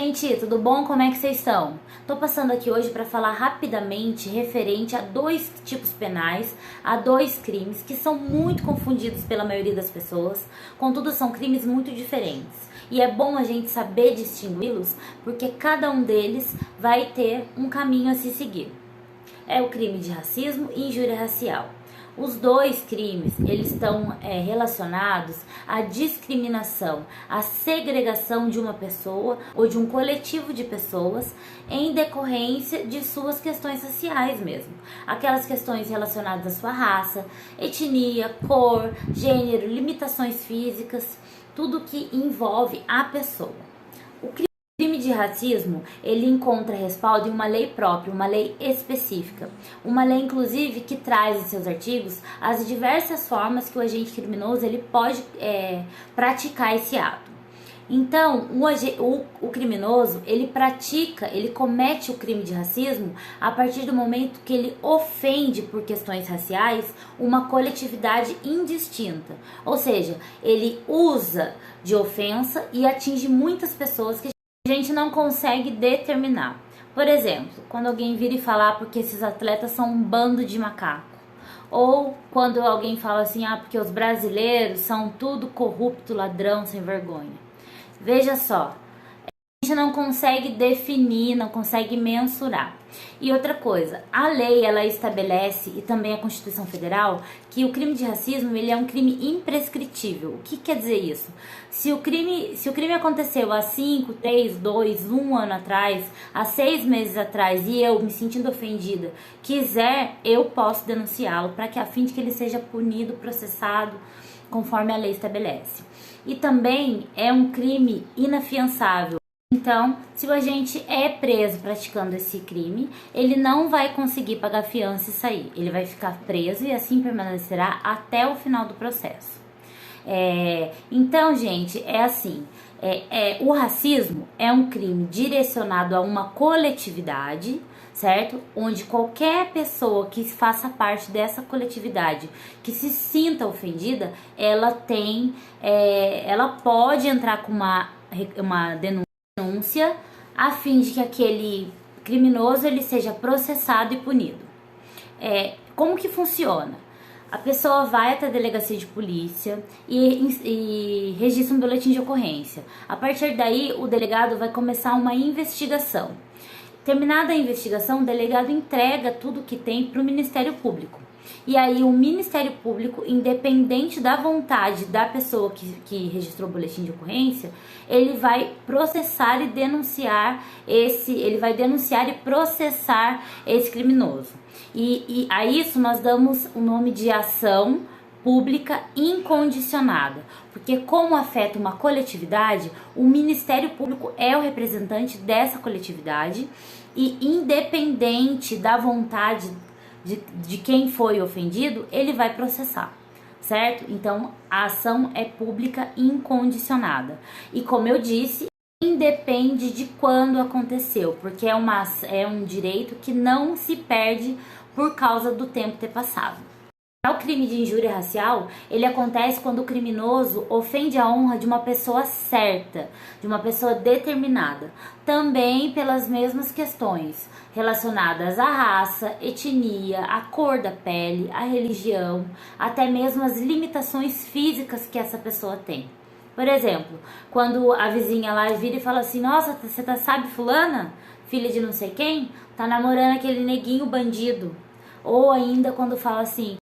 Gente, tudo bom? Como é que vocês estão? Tô passando aqui hoje para falar rapidamente referente a dois tipos penais, a dois crimes que são muito confundidos pela maioria das pessoas, contudo são crimes muito diferentes. E é bom a gente saber distingui-los, porque cada um deles vai ter um caminho a se seguir. É o crime de racismo e injúria racial. Os dois crimes, eles estão relacionados à discriminação, à segregação de uma pessoa ou de um coletivo de pessoas em decorrência de suas questões raciais mesmo. Aquelas questões relacionadas à sua raça, etnia, cor, gênero, limitações físicas, tudo que envolve a pessoa. O crime de racismo, ele encontra respaldo em uma lei própria, uma lei específica. Uma lei, inclusive, que traz em seus artigos as diversas formas que o agente criminoso ele pode praticar esse ato. Então, o criminoso, ele comete o crime de racismo a partir do momento que ele ofende por questões raciais uma coletividade indistinta. Ou seja, ele usa de ofensa e atinge muitas pessoas que a gente não consegue determinar. Por exemplo, quando alguém vira e falar porque esses atletas são um bando de macaco. Ou quando alguém fala assim, porque os brasileiros são tudo corrupto, ladrão, sem vergonha. Veja só, a gente não consegue definir, não consegue mensurar. E outra coisa, a lei ela estabelece, e também a Constituição Federal, que o crime de racismo ele é um crime imprescritível. O que quer dizer isso? Se o crime aconteceu há 5, 3, 2, 1 ano atrás, há 6 meses atrás, e eu, me sentindo ofendida, quiser, eu posso denunciá-lo para que a fim de que ele seja punido, processado, conforme a lei estabelece. E também é um crime inafiançável. Então, se o agente é preso praticando esse crime, ele não vai conseguir pagar fiança e sair. Ele vai ficar preso e assim permanecerá até o final do processo. Então, gente, é assim. O racismo é um crime direcionado a uma coletividade, certo? Onde qualquer pessoa que faça parte dessa coletividade, que se sinta ofendida, ela pode entrar com uma denúncia a fim de que aquele criminoso ele seja processado e punido. Como que funciona? A pessoa vai até a delegacia de polícia e registra um boletim de ocorrência. A partir daí, o delegado vai começar uma investigação. Terminada a investigação, o delegado entrega tudo que tem para o Ministério Público. E aí o Ministério Público, independente da vontade da pessoa que registrou o boletim de ocorrência, ele vai processar e denunciar e processar esse criminoso. E a isso nós damos o nome de ação pública incondicionada, porque como afeta uma coletividade, o Ministério Público é o representante dessa coletividade e independente da vontade de quem foi ofendido, ele vai processar, certo? Então, a ação é pública incondicionada. E como eu disse, independe de quando aconteceu, porque é um direito que não se perde por causa do tempo ter passado. O crime de injúria racial, ele acontece quando o criminoso ofende a honra de uma pessoa certa, de uma pessoa determinada, também pelas mesmas questões relacionadas à raça, etnia, à cor da pele, à religião, até mesmo as limitações físicas que essa pessoa tem. Por exemplo, quando a vizinha lá vira e fala assim, nossa, você sabe fulana, filha de não sei quem, tá namorando aquele neguinho bandido. Ou ainda quando fala assim,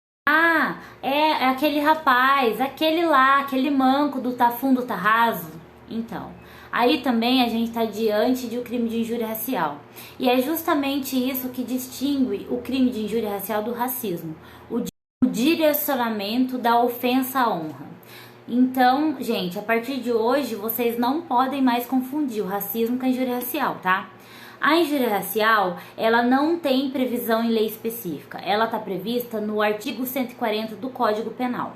é aquele rapaz, aquele lá, aquele manco do tá fundo, tá raso. Então, aí também a gente está diante de um crime de injúria racial. E é justamente isso que distingue o crime de injúria racial do racismo. O direcionamento da ofensa à honra. Então, gente, a partir de hoje, vocês não podem mais confundir o racismo com a injúria racial, tá? A injúria racial, ela não tem previsão em lei específica. Ela está prevista no artigo 140 do Código Penal.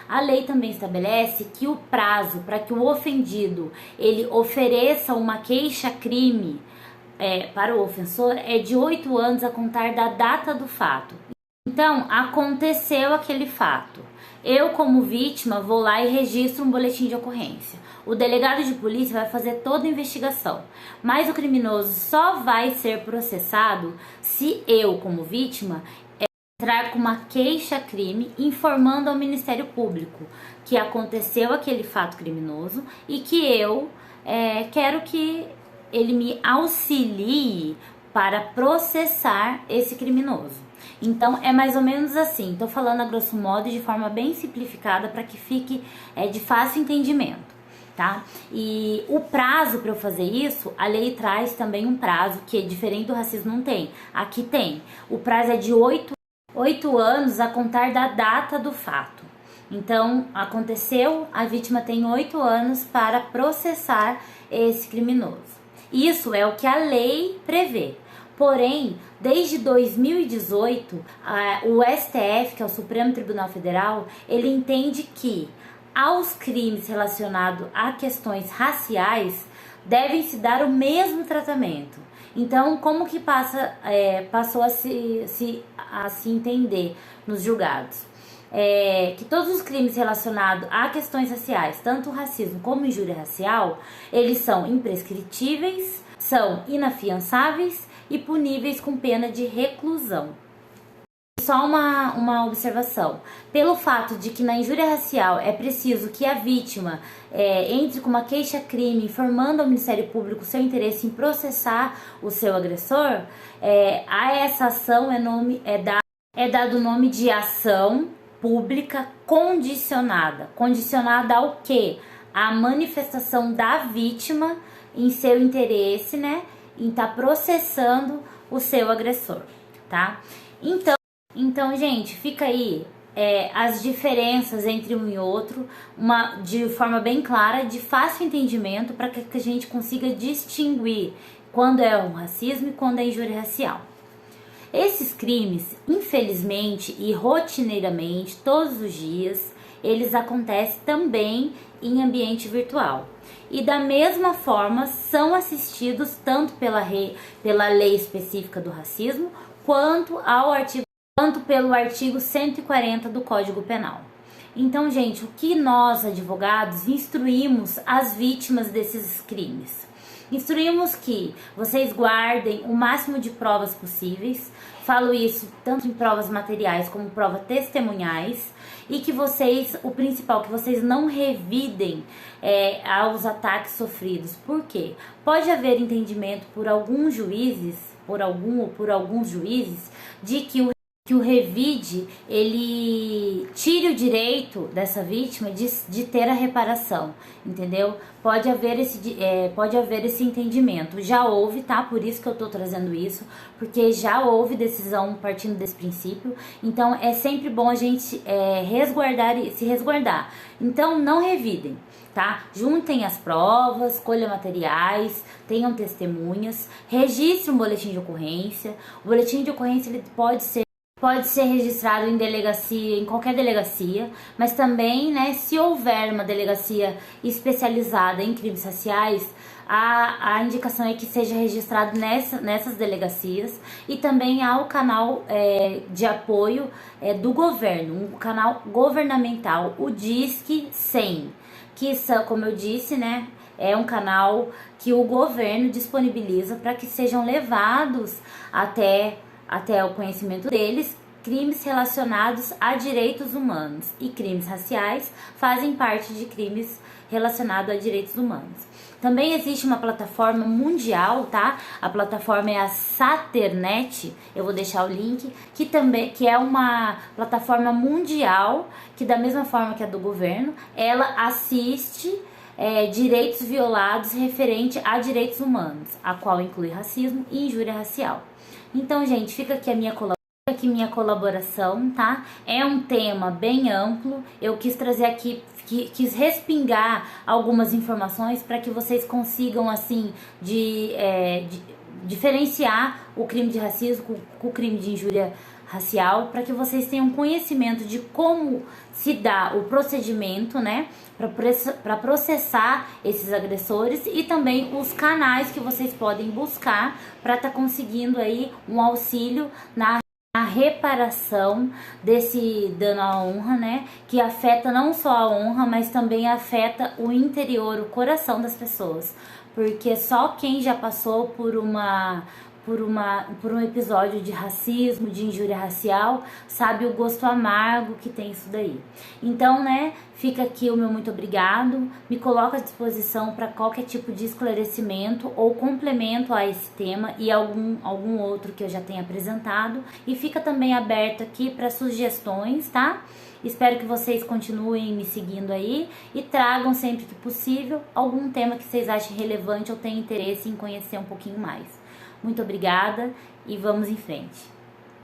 A lei também estabelece que o prazo para que o ofendido ele ofereça uma queixa-crime para o ofensor é de 8 anos a contar da data do fato. Então, aconteceu aquele fato. Eu, como vítima, vou lá e registro um boletim de ocorrência. O delegado de polícia vai fazer toda a investigação, mas o criminoso só vai ser processado se eu, como vítima, entrar com uma queixa-crime informando ao Ministério Público que aconteceu aquele fato criminoso e que eu quero que ele me auxilie para processar esse criminoso. Então é mais ou menos assim, tô falando a grosso modo de forma bem simplificada para que fique de fácil entendimento, tá? E o prazo para eu fazer isso, a lei traz também um prazo que, diferente do racismo, não tem. Aqui tem. O prazo é de 8 anos a contar da data do fato. Então, aconteceu, a vítima tem 8 anos para processar esse criminoso. Isso é o que a lei prevê. Porém, desde 2018, o STF, que é o Supremo Tribunal Federal, ele entende que aos crimes relacionados a questões raciais devem se dar o mesmo tratamento. Então, como que passou a se entender nos julgados? Que todos os crimes relacionados a questões raciais, tanto o racismo como a injúria racial, eles são imprescritíveis, são inafiançáveis e puníveis com pena de reclusão. Só uma observação. Pelo fato de que na injúria racial é preciso que a vítima entre com uma queixa-crime informando ao Ministério Público seu interesse em processar o seu agressor, a essa ação é dado o nome de ação pública condicionada. Condicionada ao quê? A manifestação da vítima em seu interesse, né? Em estar processando o seu agressor, tá? Então, gente, fica aí as diferenças entre um e outro, de forma bem clara, de fácil entendimento, para que a gente consiga distinguir quando é o racismo e quando é injúria racial. Esses crimes, infelizmente e rotineiramente, todos os dias, eles acontecem também em ambiente virtual. E da mesma forma são assistidos tanto pela lei específica do racismo, quanto pelo artigo 140 do Código Penal. Então, gente, o que nós, advogados, instruímos as vítimas desses crimes? Instruímos que vocês guardem o máximo de provas possíveis, falo isso tanto em provas materiais como provas testemunhais, e que o principal, que vocês não revidem aos ataques sofridos. Por quê? Pode haver entendimento por alguns juízes, por alguns juízes, de que o revide, ele tire o direito dessa vítima de ter a reparação, entendeu? Pode haver esse entendimento. Já houve, tá? Por isso que eu tô trazendo isso, porque já houve decisão partindo desse princípio. Então, é sempre bom a gente se resguardar. Então, não revidem, tá? Juntem as provas, colham materiais, tenham testemunhas, registre um boletim de ocorrência. O boletim de ocorrência ele pode ser registrado em delegacia, em qualquer delegacia, mas também, né, se houver uma delegacia especializada em crimes raciais, a indicação é que seja registrado nessas delegacias, e também há o canal de apoio do governo, um canal governamental, o Disque 100, que são, como eu disse, né, é um canal que o governo disponibiliza para que sejam levados até o conhecimento deles crimes relacionados a direitos humanos, e crimes raciais fazem parte de crimes relacionados a direitos humanos. Também existe uma plataforma mundial, tá? A plataforma é a Saternet, eu vou deixar o link, que é uma plataforma mundial, que da mesma forma que a do governo, ela assiste direitos violados referente a direitos humanos, a qual inclui racismo e injúria racial. Então, gente, fica aqui minha colaboração, tá? É um tema bem amplo, eu quis trazer aqui, quis respingar algumas informações para que vocês consigam, assim, diferenciar o crime de racismo com o crime de injúria racial, para que vocês tenham conhecimento de como se dá o procedimento, né, para processar esses agressores, e também os canais que vocês podem buscar para estar conseguindo aí um auxílio na reparação desse dano à honra, né? Que afeta não só a honra, mas também afeta o interior, o coração das pessoas. Porque só quem já passou por um episódio de racismo, de injúria racial, sabe o gosto amargo que tem isso daí. Então, né, fica aqui o meu muito obrigado, me coloco à disposição para qualquer tipo de esclarecimento ou complemento a esse tema e algum outro que eu já tenha apresentado, e fica também aberto aqui para sugestões, tá? Espero que vocês continuem me seguindo aí e tragam sempre que possível algum tema que vocês achem relevante ou tenham interesse em conhecer um pouquinho mais. Muito obrigada e vamos em frente.